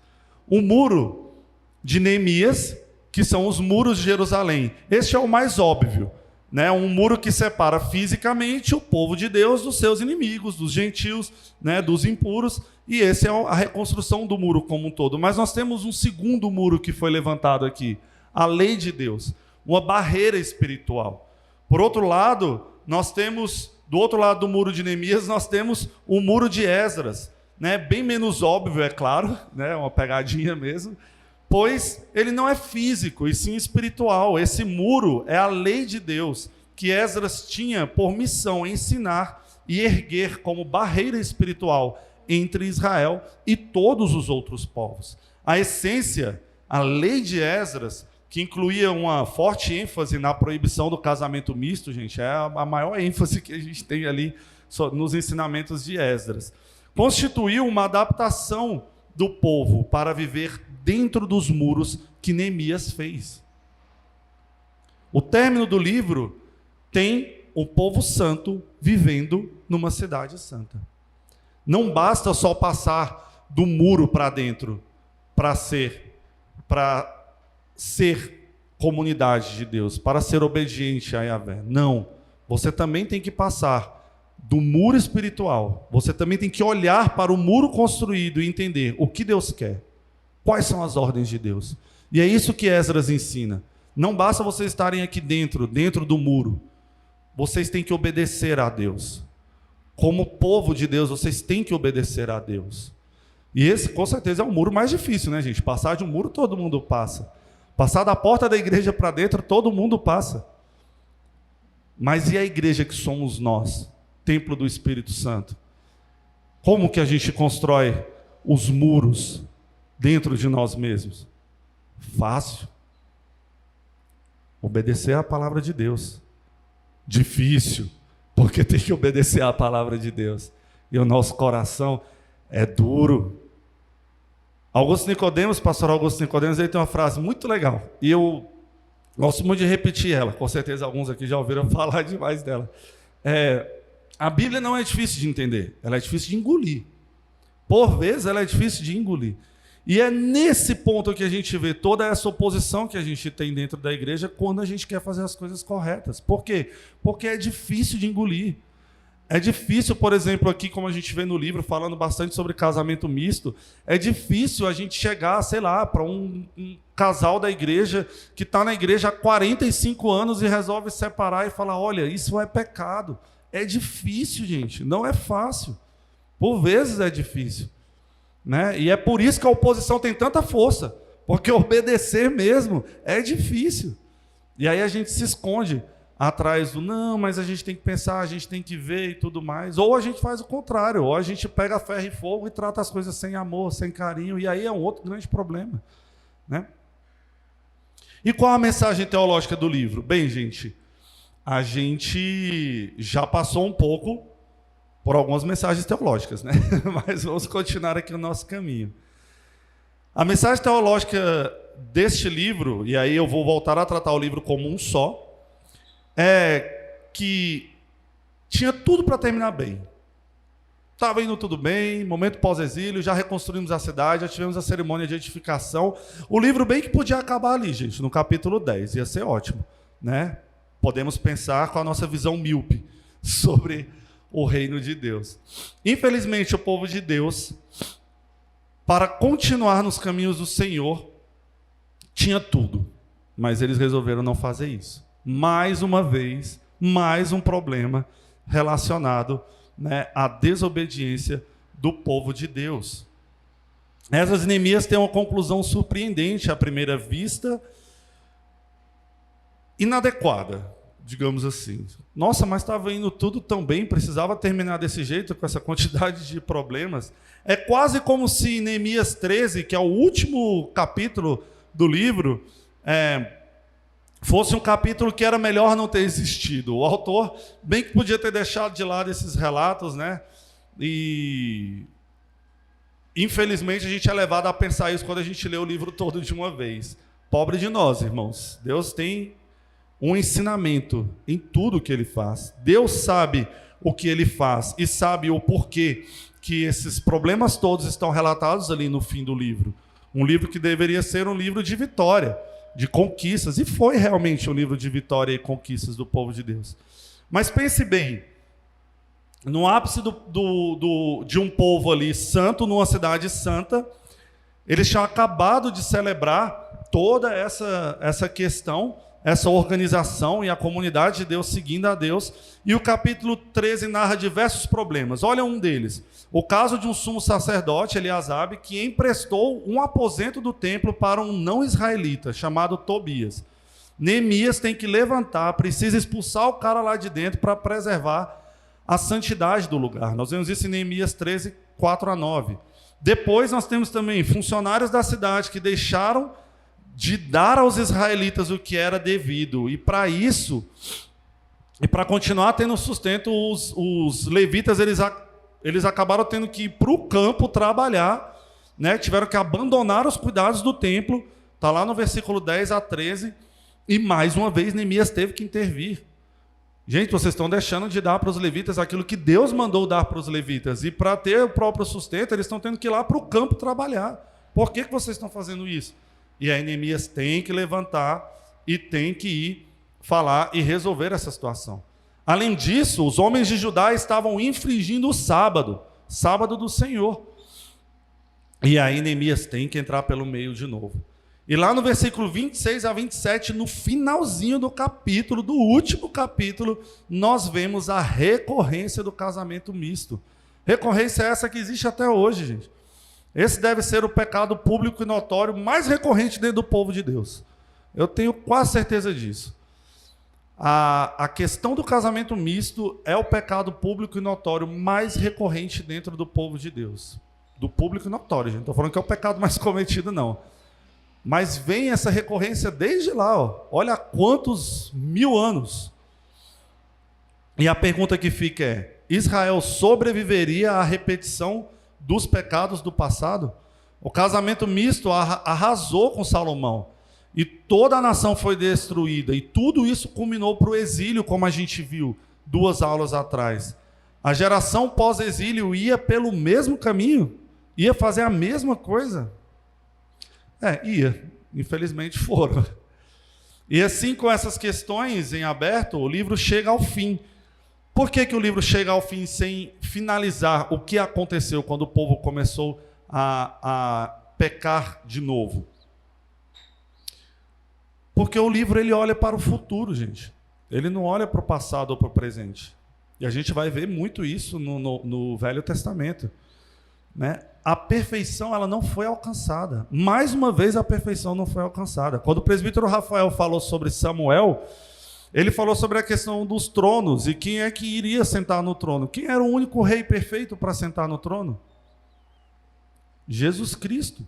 Speaker 1: O muro de Neemias, que são os muros de Jerusalém. Este é o mais óbvio, né? Um muro que separa fisicamente o povo de Deus dos seus inimigos, dos gentios, né? Dos impuros. E essa é a reconstrução do muro como um todo. Mas nós temos um segundo muro que foi levantado aqui. A lei de Deus. Uma barreira espiritual. Por outro lado, nós temos, do outro lado do muro de Neemias, nós temos o muro de Esdras. Né, bem menos óbvio, é claro, né, uma pegadinha mesmo, pois ele não é físico, e sim espiritual. Esse muro é a lei de Deus, que Esdras tinha por missão ensinar e erguer como barreira espiritual entre Israel e todos os outros povos. A essência, a lei de Esdras, que incluía uma forte ênfase na proibição do casamento misto, gente, é a maior ênfase que a gente tem ali nos ensinamentos de Esdras. Constituiu uma adaptação do povo para viver dentro dos muros que Neemias fez. O término do livro tem o povo santo vivendo numa cidade santa. Não basta só passar do muro para dentro para ser comunidade de Deus, para ser obediente a Yahvé. Não. Você também tem que passar do muro espiritual. Você também tem que olhar para o muro construído e entender o que Deus quer. Quais são as ordens de Deus? E é isso que Esdras ensina. Não basta vocês estarem aqui dentro do muro. Vocês têm que obedecer a Deus. Como povo de Deus, vocês têm que obedecer a Deus. E esse, com certeza, é o muro mais difícil, né, gente? Passar de um muro, todo mundo passa. Passar da porta da igreja para dentro, todo mundo passa. Mas e a igreja que somos nós? Templo do Espírito Santo. Como que a gente constrói os muros dentro de nós mesmos? Fácil. Obedecer à palavra de Deus. Difícil, porque tem que obedecer à palavra de Deus. E o nosso coração é duro. Augusto Nicodemos, pastor Augusto Nicodemos, ele tem uma frase muito legal. E eu gosto muito de repetir ela. Com certeza alguns aqui já ouviram falar demais dela. A Bíblia não é difícil de entender, ela é difícil de engolir. Por vezes ela é difícil de engolir. E é nesse ponto que a gente vê toda essa oposição que a gente tem dentro da igreja quando a gente quer fazer as coisas corretas. Por quê? Porque é difícil de engolir. É difícil, por exemplo, aqui, como a gente vê no livro, falando bastante sobre casamento misto, é difícil a gente chegar, sei lá, para um casal da igreja que está na igreja há 45 anos e resolve separar e falar, olha, isso é pecado. É difícil, gente, não é fácil. Por vezes é difícil. Né? E é por isso que a oposição tem tanta força, porque obedecer mesmo é difícil. E aí a gente se esconde atrás do não, mas a gente tem que pensar, a gente tem que ver e tudo mais. Ou a gente faz o contrário, ou a gente pega ferro e fogo e trata as coisas sem amor, sem carinho, e aí é um outro grande problema. Né? E qual a mensagem teológica do livro? Bem, gente, a gente já passou um pouco por algumas mensagens teológicas, né? Mas vamos continuar aqui o nosso caminho. A mensagem teológica deste livro, e aí eu vou voltar a tratar o livro como um só, é que tinha tudo para terminar bem. Estava indo tudo bem, momento pós-exílio, já reconstruímos a cidade, já tivemos a cerimônia de edificação. O livro bem que podia acabar ali, gente, no capítulo 10, ia ser ótimo, né? Podemos pensar com a nossa visão míope sobre o reino de Deus. Infelizmente, o povo de Deus, para continuar nos caminhos do Senhor, tinha tudo, mas eles resolveram não fazer isso. Mais uma vez, mais um problema relacionado, né, à desobediência do povo de Deus. Esdras e Neemias têm uma conclusão surpreendente à primeira vista, inadequada, digamos assim. Nossa, mas estava indo tudo tão bem, precisava terminar desse jeito, com essa quantidade de problemas. É quase como se Neemias 13, que é o último capítulo do livro, fosse um capítulo que era melhor não ter existido. O autor bem que podia ter deixado de lado esses relatos, né? E infelizmente a gente é levado a pensar isso quando a gente lê o livro todo de uma vez. Pobre de nós, irmãos. Deus tem um ensinamento em tudo que ele faz. Deus sabe o que ele faz e sabe o porquê que esses problemas todos estão relatados ali no fim do livro. Um livro que deveria ser um livro de vitória, de conquistas, e foi realmente um livro de vitória e conquistas do povo de Deus. Mas pense bem, no ápice de um povo ali santo, numa cidade santa, eles tinham acabado de celebrar toda essa questão, essa organização e a comunidade de Deus seguindo a Deus. E o capítulo 13 narra diversos problemas. Olha um deles. O caso de um sumo sacerdote, Eliasabe, que emprestou um aposento do templo para um não-israelita, chamado Tobias. Neemias tem que levantar, precisa expulsar o cara lá de dentro para preservar a santidade do lugar. Nós vemos isso em Neemias 13, 4-9. Depois nós temos também funcionários da cidade que deixaram de dar aos israelitas o que era devido. E para isso, e para continuar tendo sustento, os levitas eles acabaram tendo que ir para o campo trabalhar, né, tiveram que abandonar os cuidados do templo, está lá no versículo 10 a 13, e mais uma vez Neemias teve que intervir. Gente, vocês estão deixando de dar para os levitas aquilo que Deus mandou dar para os levitas, e para ter o próprio sustento, eles estão tendo que ir lá para o campo trabalhar. Por que vocês estão fazendo isso? E aí Neemias tem que levantar e tem que ir falar e resolver essa situação. Além disso, os homens de Judá estavam infringindo o sábado do Senhor. E aí Neemias tem que entrar pelo meio de novo. E lá no versículo 26 a 27, no finalzinho do capítulo, do último capítulo, nós vemos a recorrência do casamento misto. Recorrência essa que existe até hoje, gente. Esse deve ser o pecado público e notório mais recorrente dentro do povo de Deus. Eu tenho quase certeza disso. A questão do casamento misto é o pecado público e notório mais recorrente dentro do povo de Deus. Do público e notório, gente. Não estou falando que é o pecado mais cometido, não. Mas vem essa recorrência desde lá, ó. Olha há quantos 1000 anos. E a pergunta que fica é: Israel sobreviveria à repetição dos pecados do passado? O casamento misto arrasou com Salomão. E toda a nação foi destruída. E tudo isso culminou para o exílio, como a gente viu 2 aulas atrás. A geração pós-exílio ia pelo mesmo caminho? Ia fazer a mesma coisa? Ia. Infelizmente foram. E assim, com essas questões em aberto, o livro chega ao fim. Por que o livro chega ao fim sem finalizar o que aconteceu quando o povo começou a pecar de novo? Porque o livro ele olha para o futuro, gente. Ele não olha para o passado ou para o presente. E a gente vai ver muito isso no Velho Testamento, né? A perfeição ela não foi alcançada. Mais uma vez a perfeição não foi alcançada. Quando o presbítero Rafael falou sobre Samuel, ele falou sobre a questão dos tronos e quem é que iria sentar no trono. Quem era o único rei perfeito para sentar no trono? Jesus Cristo.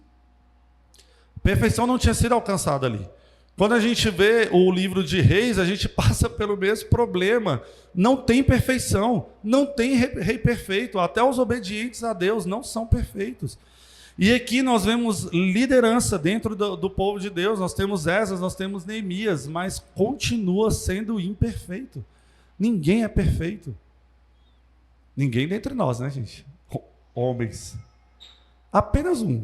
Speaker 1: A perfeição não tinha sido alcançada ali. Quando a gente vê o livro de Reis, a gente passa pelo mesmo problema. Não tem perfeição, não tem rei perfeito. Até os obedientes a Deus não são perfeitos. E aqui nós vemos liderança dentro do povo de Deus. Nós temos Esdras, nós temos Neemias, mas continua sendo imperfeito. Ninguém é perfeito. Ninguém dentre nós, né, gente? Homens. Apenas um.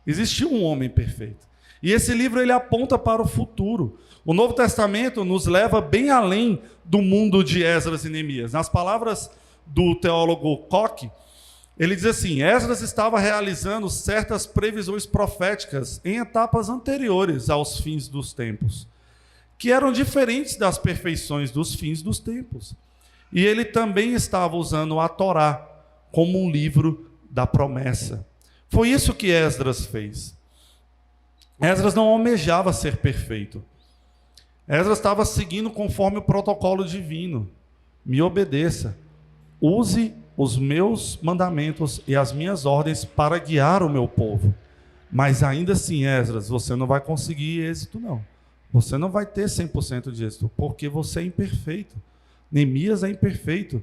Speaker 1: Existiu um homem perfeito. E esse livro ele aponta para o futuro. O Novo Testamento nos leva bem além do mundo de Esdras e Neemias. Nas palavras do teólogo Koch, ele diz assim: Esdras estava realizando certas previsões proféticas em etapas anteriores aos fins dos tempos, que eram diferentes das perfeições dos fins dos tempos. E ele também estava usando a Torá como um livro da promessa. Foi isso que Esdras fez. Esdras não almejava ser perfeito. Esdras estava seguindo conforme o protocolo divino. Me obedeça. Use os meus mandamentos e as minhas ordens para guiar o meu povo. Mas ainda assim, Esdras, você não vai conseguir êxito, não. Você não vai ter 100% de êxito, porque você é imperfeito. Neemias é imperfeito.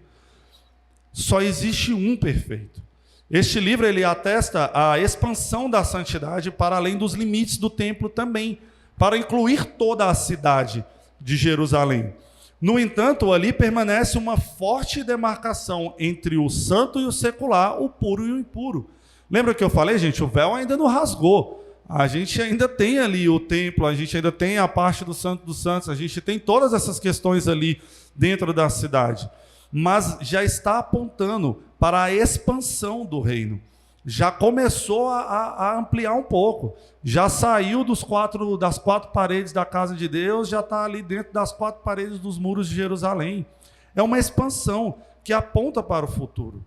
Speaker 1: Só existe um perfeito. Este livro ele atesta a expansão da santidade para além dos limites do templo também, para incluir toda a cidade de Jerusalém. No entanto, ali permanece uma forte demarcação entre o santo e o secular, o puro e o impuro. Lembra que eu falei, gente? O véu ainda não rasgou. A gente ainda tem ali o templo, a gente ainda tem a parte do Santo dos Santos, a gente tem todas essas questões ali dentro da cidade. Mas já está apontando para a expansão do reino. Já começou a ampliar um pouco. Já saiu das quatro paredes da casa de Deus, já está ali dentro das 4 paredes dos muros de Jerusalém. É uma expansão que aponta para o futuro.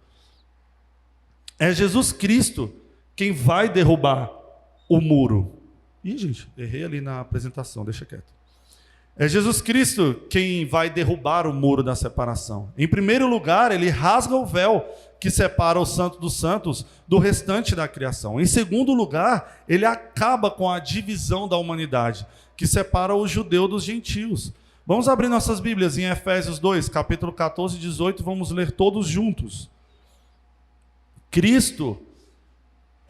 Speaker 1: É Jesus Cristo quem vai derrubar o muro. Ih, gente, errei ali na apresentação, deixa quieto. É Jesus Cristo quem vai derrubar o muro da separação. Em primeiro lugar, ele rasga o véu que separa o Santo dos Santos do restante da criação. Em segundo lugar, ele acaba com a divisão da humanidade, que separa o judeu dos gentios. Vamos abrir nossas Bíblias em Efésios 2, capítulo 14 e 18, vamos ler todos juntos. Cristo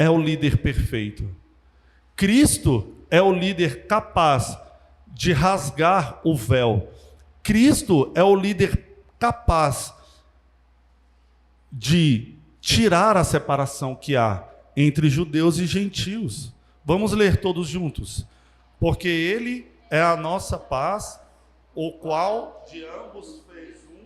Speaker 1: é o líder perfeito. Cristo é o líder capaz de rasgar o véu. Cristo é o líder capaz de tirar a separação que há entre judeus e gentios. Vamos ler todos juntos. Porque ele é a nossa paz, o qual de ambos fez um,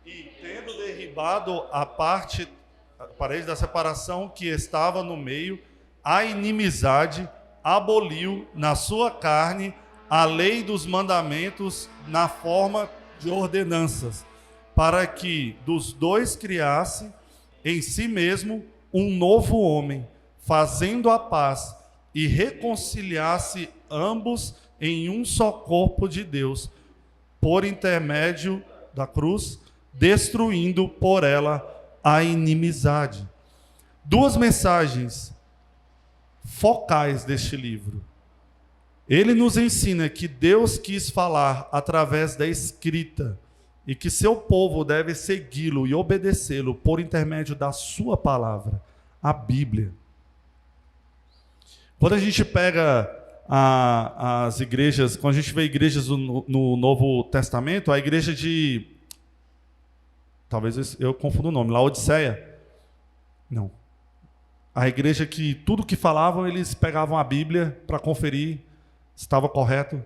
Speaker 1: e tendo derribado a parede da separação que estava no meio, a inimizade, aboliu na sua carne a lei dos mandamentos na forma de ordenanças, para que dos dois criasse em si mesmo um novo homem, fazendo a paz, e reconciliasse ambos em um só corpo de Deus, por intermédio da cruz, destruindo por ela a inimizade. Duas mensagens focais deste livro. Ele nos ensina que Deus quis falar através da escrita e que seu povo deve segui-lo e obedecê-lo por intermédio da sua palavra, a Bíblia. Quando a gente pega as igrejas, quando a gente vê igrejas no Novo Testamento, a igreja de... Talvez eu confunda o nome, Laodiceia. Não. A igreja que tudo que falavam, eles pegavam a Bíblia para conferir se estava correto.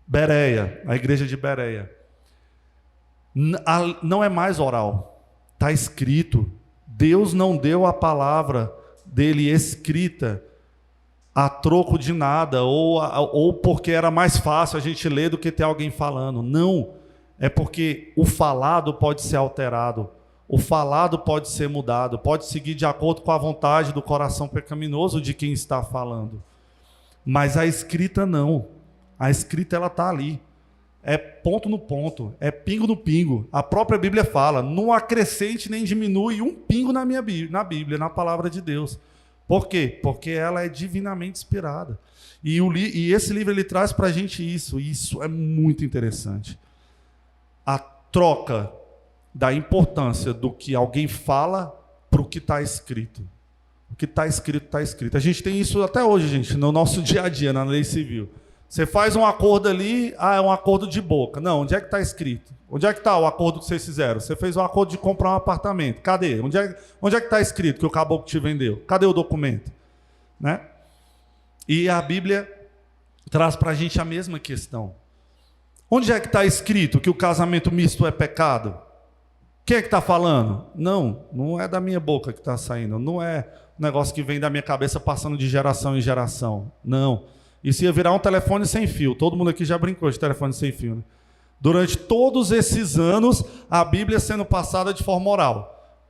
Speaker 1: Bereia, a igreja de Bereia. Não é mais oral, está escrito. Deus não deu a palavra dele escrita a troco de nada, ou porque era mais fácil a gente ler do que ter alguém falando. Não, é porque o falado pode ser alterado, o falado pode ser mudado, pode seguir de acordo com a vontade do coração pecaminoso de quem está falando. Mas a escrita não, a escrita ela está ali, é ponto no ponto, é pingo no pingo. A própria Bíblia fala, não acrescente nem diminui um pingo na Bíblia, na palavra de Deus. Por quê? Porque ela é divinamente inspirada. E esse livro ele traz para a gente isso. E isso é muito interessante. A troca da importância do que alguém fala para o que está escrito. O que está escrito, está escrito. A gente tem isso até hoje, gente, no nosso dia a dia, na lei civil. Você faz um acordo ali, é um acordo de boca. Não, onde é que está escrito? Onde é que está o acordo que vocês fizeram? Você fez um acordo de comprar um apartamento. Cadê? Onde é que está escrito que o caboclo te vendeu? Cadê o documento? Né? E a Bíblia traz para a gente a mesma questão. Onde é que está escrito que o casamento misto é pecado? Quem é que está falando? Não é da minha boca que está saindo. Não é um negócio que vem da minha cabeça passando de geração em geração. Não. Isso ia virar um telefone sem fio. Todo mundo aqui já brincou de telefone sem fio, né? Durante todos esses anos, a Bíblia sendo passada de forma oral.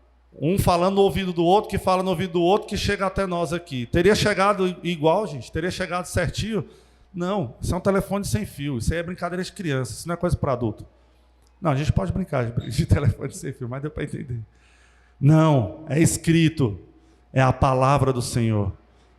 Speaker 1: Um falando no ouvido do outro, que fala no ouvido do outro, que chega até nós aqui. Teria chegado igual, gente? Teria chegado certinho? Não, isso é um telefone sem fio. Isso aí é brincadeira de criança, isso não é coisa para adulto. Não, a gente pode brincar de telefone sem fio, mas deu para entender. Não, é escrito. É a palavra do Senhor.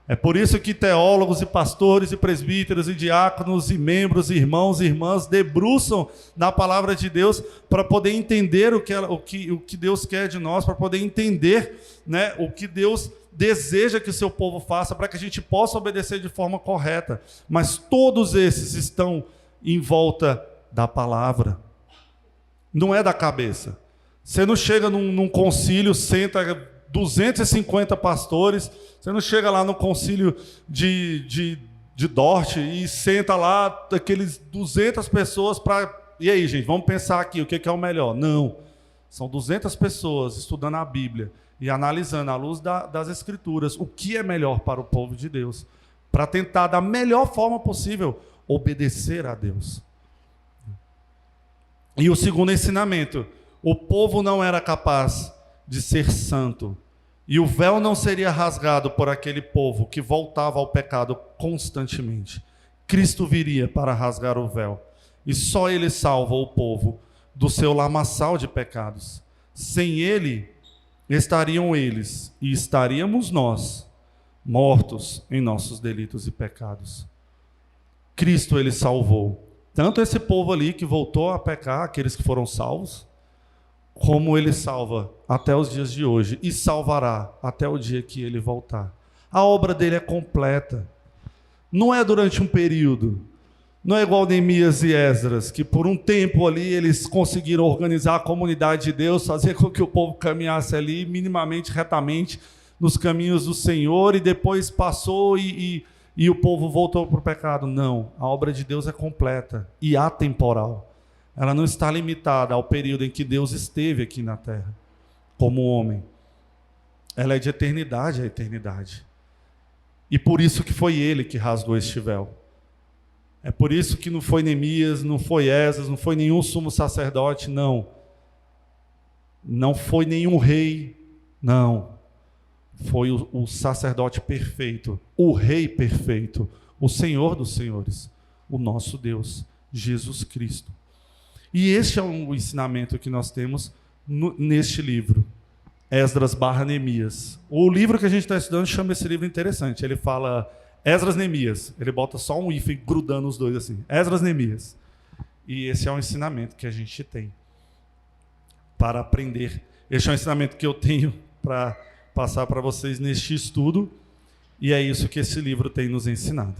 Speaker 1: É por isso que teólogos e pastores e presbíteros e diáconos e membros, irmãos e irmãs debruçam na palavra de Deus para poder entender o que Deus quer de nós, para poder entender, né, o que Deus deseja que o seu povo faça, para que a gente possa obedecer de forma correta. Mas todos esses estão em volta da palavra. Não é da cabeça. Você não chega num concílio, senta 250 pastores, você não chega lá no concílio de Dort e senta lá aqueles 200 pessoas para... E aí, gente, vamos pensar aqui, o que é o melhor? Não. São 200 pessoas estudando a Bíblia e analisando à luz das Escrituras o que é melhor para o povo de Deus, para tentar, da melhor forma possível, obedecer a Deus. E o segundo ensinamento, o povo não era capaz de ser santo, e o véu não seria rasgado por aquele povo que voltava ao pecado constantemente. Cristo viria para rasgar o véu, e só ele salva o povo do seu lamaçal de pecados. Sem ele, estariam eles e estaríamos nós mortos em nossos delitos e pecados. Cristo ele salvou tanto esse povo ali que voltou a pecar, aqueles que foram salvos, como ele salva até os dias de hoje e salvará até o dia que ele voltar. A obra dele é completa. Não é durante um período. Não é igual Neemias e Esdras, que por um tempo ali eles conseguiram organizar a comunidade de Deus, fazer com que o povo caminhasse ali minimamente, retamente, nos caminhos do Senhor, e depois passou e o povo voltou para o pecado. Não, a obra de Deus é completa e atemporal. Ela não está limitada ao período em que Deus esteve aqui na terra, como homem. Ela é de eternidade a eternidade. E por isso que foi ele que rasgou este véu. É por isso que não foi Neemias, não foi Esdras, não foi nenhum sumo sacerdote, não. Não foi nenhum rei, não. Foi o sacerdote perfeito, o rei perfeito, o Senhor dos senhores, o nosso Deus, Jesus Cristo. E este é o ensinamento que nós temos neste livro, Esdras/Neemias. O livro que a gente está estudando chama esse livro interessante. Ele fala Esdras/Neemias. Ele bota só um hífen grudando os dois assim. Esdras/Neemias. E esse é o ensinamento que a gente tem para aprender. Este é o ensinamento que eu tenho para passar para vocês neste estudo. E é isso que esse livro tem nos ensinado.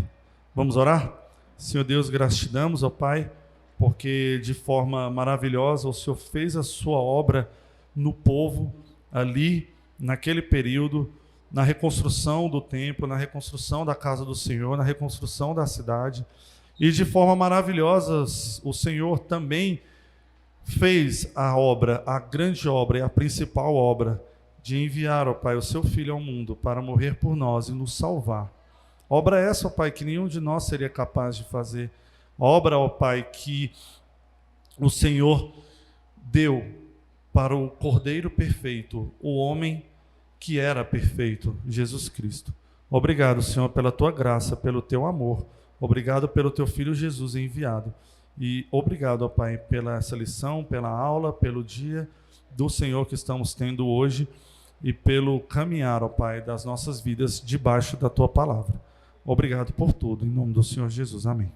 Speaker 1: Vamos orar? Senhor Deus, graças te damos, ó Pai, porque de forma maravilhosa o Senhor fez a sua obra no povo, ali, naquele período, na reconstrução do templo, na reconstrução da casa do Senhor, na reconstrução da cidade. E de forma maravilhosa o Senhor também fez a obra, a grande obra e a principal obra de enviar, ó Pai, o seu Filho ao mundo para morrer por nós e nos salvar. Obra essa, ó Pai, que nenhum de nós seria capaz de fazer. Obra, ó Pai, que o Senhor deu para o Cordeiro perfeito, o homem que era perfeito, Jesus Cristo. Obrigado, Senhor, pela tua graça, pelo teu amor. Obrigado pelo teu Filho Jesus enviado. E obrigado, ó Pai, pela essa lição, pela aula, pelo dia do Senhor que estamos tendo hoje e pelo caminhar, ó Pai, das nossas vidas debaixo da tua palavra. Obrigado por tudo, em nome do Senhor Jesus. Amém.